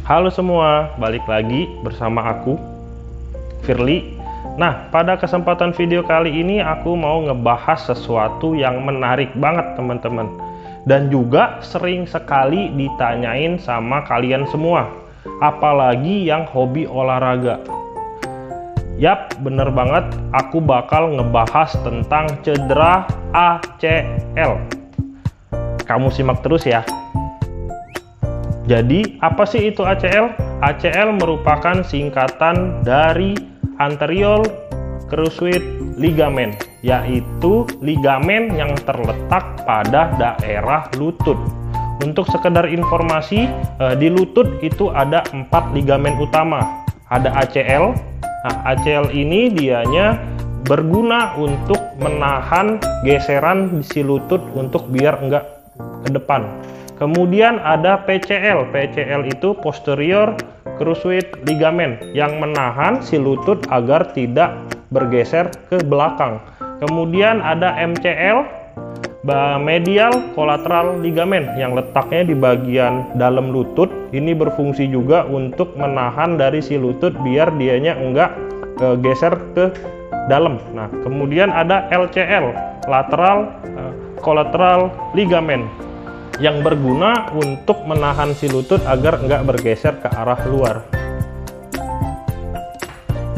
Halo semua, balik lagi bersama aku, Firly. Nah, pada kesempatan video kali ini aku mau ngebahas sesuatu yang menarik banget teman-teman. Dan juga sering sekali ditanyain sama kalian semua, apalagi yang hobi olahraga. Yap, bener banget, aku bakal ngebahas tentang cedera ACL. Kamu simak terus ya. Jadi, apa sih itu ACL? ACL merupakan singkatan dari anterior cruciate ligament, yaitu ligamen yang terletak pada daerah lutut. Untuk sekedar informasi, di lutut itu ada 4 ligamen utama. Ada ACL. Nah, ACL ini dianya berguna untuk menahan geseran si lutut untuk biar enggak ke depan. Kemudian ada PCL. PCL itu posterior cruciate ligament yang menahan si lutut agar tidak bergeser ke belakang. Kemudian ada MCL, medial collateral ligament yang letaknya di bagian dalam lutut. Ini berfungsi juga untuk menahan dari si lutut biar dianya enggak geser ke dalam. Nah, kemudian ada LCL, lateral collateral ligament yang berguna untuk menahan si lutut agar enggak bergeser ke arah luar.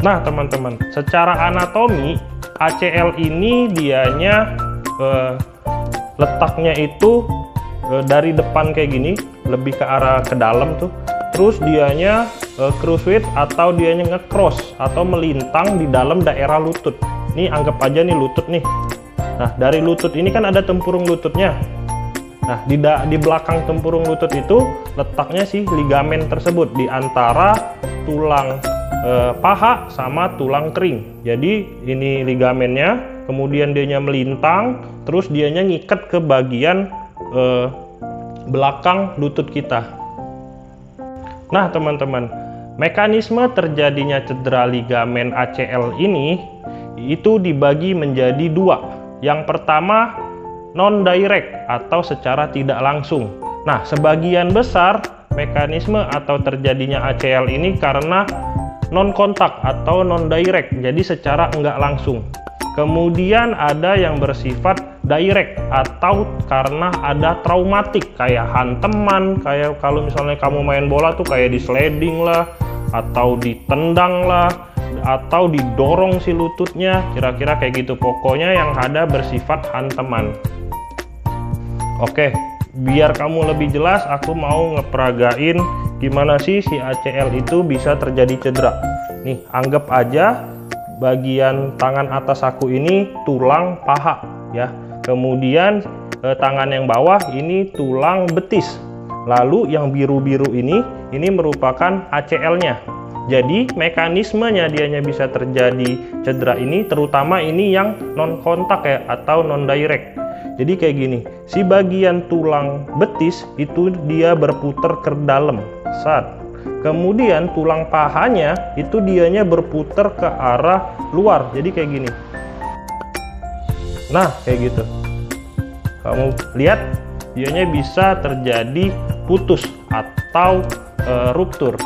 Nah teman-teman, secara anatomi ACL ini dianya letaknya itu dari depan kayak gini, lebih ke arah ke dalam tuh. Terus dianya cruciate atau dianya nge-cross atau melintang di dalam daerah lutut. Nih anggap aja nih lutut nih. Nah dari lutut ini kan ada tempurung lututnya. Nah, di belakang tempurung lutut itu letaknya si ligamen tersebut di antara tulang paha sama tulang kering. Jadi ini ligamennya, kemudian dianya melintang, terus dianya ngikat ke bagian belakang lutut kita. Nah, teman-teman, mekanisme terjadinya cedera ligamen ACL ini itu dibagi menjadi 2. Yang pertama, non-direct atau secara tidak langsung. Nah, sebagian besar mekanisme atau terjadinya ACL ini karena non-kontak atau non-direct, jadi secara enggak langsung. Kemudian ada yang bersifat direct atau karena ada traumatik, kayak hanteman, kayak kalau misalnya kamu main bola tuh kayak di sliding lah, atau ditendang lah, atau didorong si lututnya, kira-kira kayak gitu. Pokoknya yang ada bersifat hanteman. Oke, biar kamu lebih jelas, aku mau ngeperagain gimana sih si ACL itu bisa terjadi cedera. Nih, anggap aja bagian tangan atas aku ini tulang paha ya. Kemudian tangan yang bawah ini tulang betis. Lalu yang biru-biru ini merupakan ACL-nya. Jadi mekanismenya dianya bisa terjadi cedera ini, terutama ini yang non kontak ya atau non direct. Jadi kayak gini, si bagian tulang betis itu dia berputar ke dalam saat. Kemudian tulang pahanya itu dianya berputar ke arah luar. Jadi kayak gini. Nah, kayak gitu. Kamu lihat dianya bisa terjadi putus atau ruptur.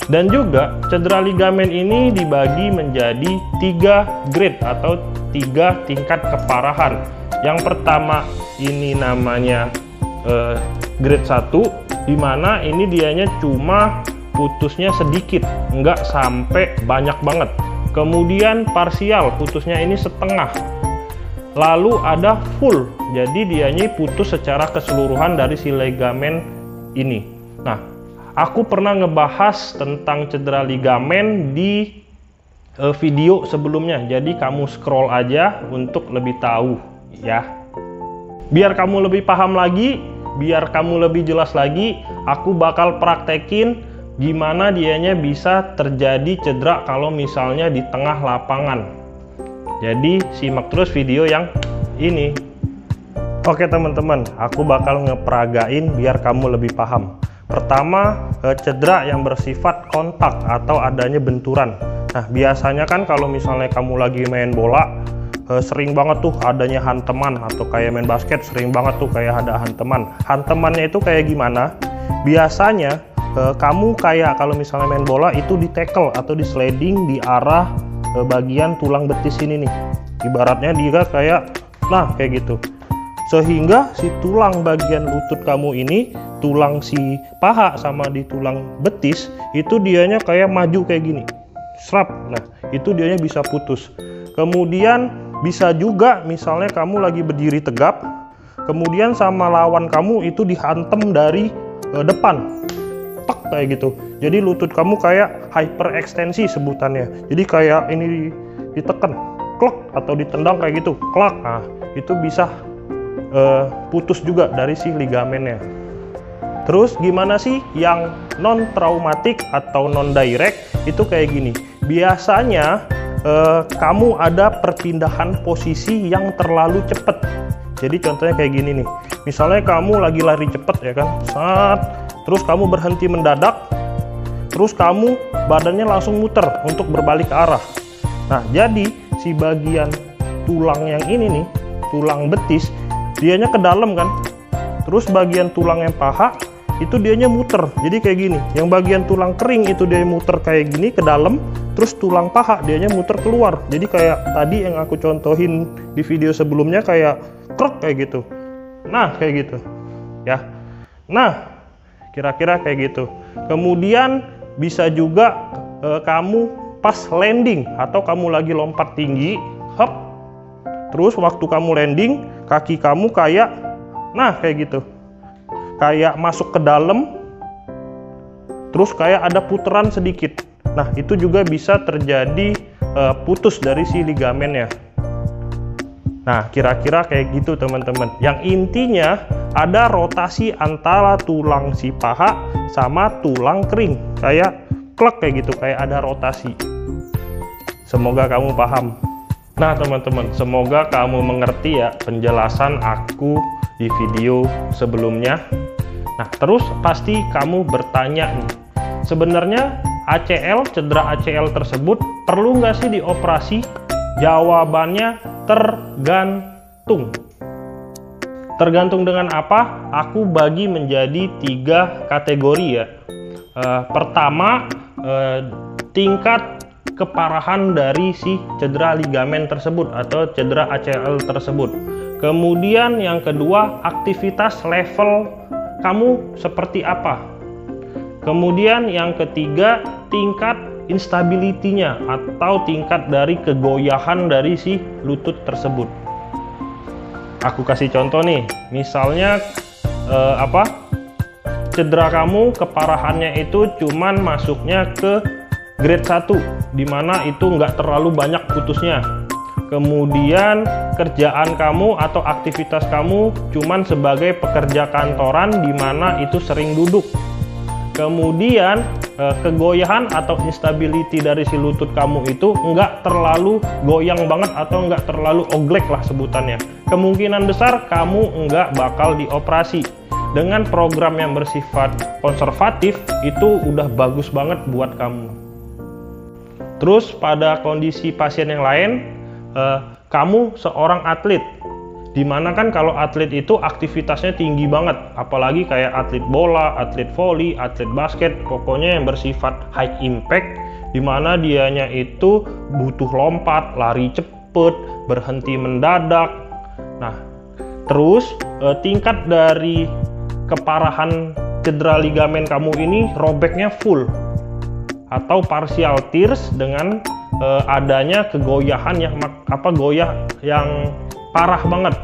Dan juga cedera ligamen ini dibagi menjadi 3 grade atau 3 tingkat keparahan. Yang pertama ini namanya grade 1, dimana ini dianya cuma putusnya sedikit, nggak sampai banyak banget. Kemudian parsial, putusnya ini setengah. Lalu ada full, jadi dianya putus secara keseluruhan dari si ligamen ini. Nah, aku pernah ngebahas tentang cedera ligamen di video sebelumnya, jadi kamu scroll aja untuk lebih tahu ya. Biar kamu lebih paham lagi, biar kamu lebih jelas lagi, aku bakal praktekin gimana dianya bisa terjadi cedera kalau misalnya di tengah lapangan. Jadi simak terus video yang ini. Oke teman-teman, aku bakal ngeperagain biar kamu lebih paham. Pertama, cedera yang bersifat kontak atau adanya benturan. Nah, biasanya kan kalau misalnya kamu lagi main bola, sering banget tuh adanya hanteman, atau kayak main basket sering banget tuh kayak ada hanteman. Hantemannya itu kayak gimana? Biasanya kamu kayak kalau misalnya main bola itu di tackle atau di sliding di arah bagian tulang betis ini nih. Ibaratnya dia kayak, nah kayak gitu. Sehingga si tulang bagian lutut kamu ini, tulang si paha sama di tulang betis, itu dianya kayak maju kayak gini. Srap. Nah, itu dianya bisa putus. Kemudian bisa juga misalnya kamu lagi berdiri tegap, kemudian sama lawan kamu itu dihantam dari depan. Tek kayak gitu. Jadi lutut kamu kayak hyperekstensi sebutannya. Jadi kayak ini ditekan, klek, atau ditendang kayak gitu, klak. Nah, itu bisa putus juga dari si ligamennya. Terus gimana sih yang non traumatik atau non direct? Itu kayak gini. Biasanya kamu ada perpindahan posisi yang terlalu cepat. Jadi contohnya kayak gini nih. Misalnya kamu lagi lari cepat ya kan, terus kamu berhenti mendadak, terus kamu badannya langsung muter untuk berbalik arah. Nah, jadi si bagian tulang yang ini nih, tulang betis, dianya ke dalam kan, terus bagian tulang yang paha itu dianya muter, jadi kayak gini. Yang bagian tulang kering itu dia muter kayak gini ke dalam, terus tulang paha dianya muter keluar, jadi kayak tadi yang aku contohin di video sebelumnya, kayak krek kayak gitu. Nah kayak gitu ya. Nah kira-kira kayak gitu. Kemudian bisa juga kamu pas landing atau kamu lagi lompat tinggi, hop, terus waktu kamu landing kaki kamu kayak, nah kayak gitu, kayak masuk ke dalam, terus kayak ada putaran sedikit. Nah itu juga bisa terjadi putus dari si ligamennya. Nah kira-kira kayak gitu teman-teman. Yang intinya ada rotasi antara tulang si paha sama tulang kering, kayak klek kayak gitu, kayak ada rotasi. Semoga kamu paham. Nah teman-teman, semoga kamu mengerti ya penjelasan aku di video sebelumnya. Nah terus pasti kamu bertanya nih, sebenarnya ACL, cedera ACL tersebut perlu nggak sih dioperasi? Jawabannya tergantung. Tergantung dengan apa? Aku bagi menjadi 3 kategori ya. Pertama, tingkat keparahan dari si cedera ligamen tersebut atau cedera ACL tersebut. Kemudian yang kedua, aktivitas level kamu seperti apa. Kemudian yang ketiga, tingkat instability-nya atau tingkat dari kegoyahan dari si lutut tersebut. Aku kasih contoh nih, misalnya cedera kamu keparahannya itu cuman masuknya ke grade 1, dimana itu nggak terlalu banyak putusnya. Kemudian kerjaan kamu atau aktivitas kamu cuman sebagai pekerja kantoran, dimana itu sering duduk. Kemudian kegoyahan atau instability dari si lutut kamu itu nggak terlalu goyang banget atau nggak terlalu oglek lah sebutannya. Kemungkinan besar kamu nggak bakal dioperasi. Dengan program yang bersifat konservatif itu udah bagus banget buat kamu. Terus pada kondisi pasien yang lain, kamu seorang atlet, dimana kan kalau atlet itu aktivitasnya tinggi banget, apalagi kayak atlet bola, atlet voli, atlet basket, pokoknya yang bersifat high impact, dimana dianya itu butuh lompat, lari cepet, berhenti mendadak. Nah terus tingkat dari keparahan cedera ligamen kamu ini robeknya full atau partial tears dengan adanya kegoyahan yang goyah yang parah banget.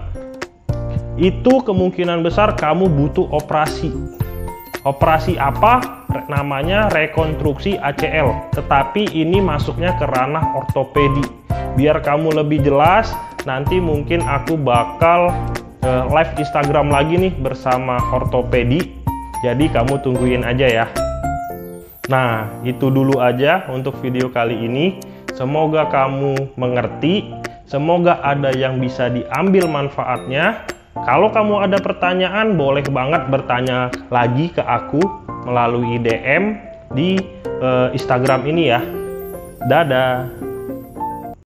Itu kemungkinan besar kamu butuh operasi. Operasi apa? Namanya rekonstruksi ACL, tetapi ini masuknya ke ranah ortopedi. Biar kamu lebih jelas, nanti mungkin aku bakal live Instagram lagi nih bersama ortopedi, jadi kamu tungguin aja ya. Nah itu dulu aja untuk video kali ini. Semoga kamu mengerti, semoga ada yang bisa diambil manfaatnya. Kalau kamu ada pertanyaan, boleh banget bertanya lagi ke aku melalui DM di Instagram ini ya. Dadah.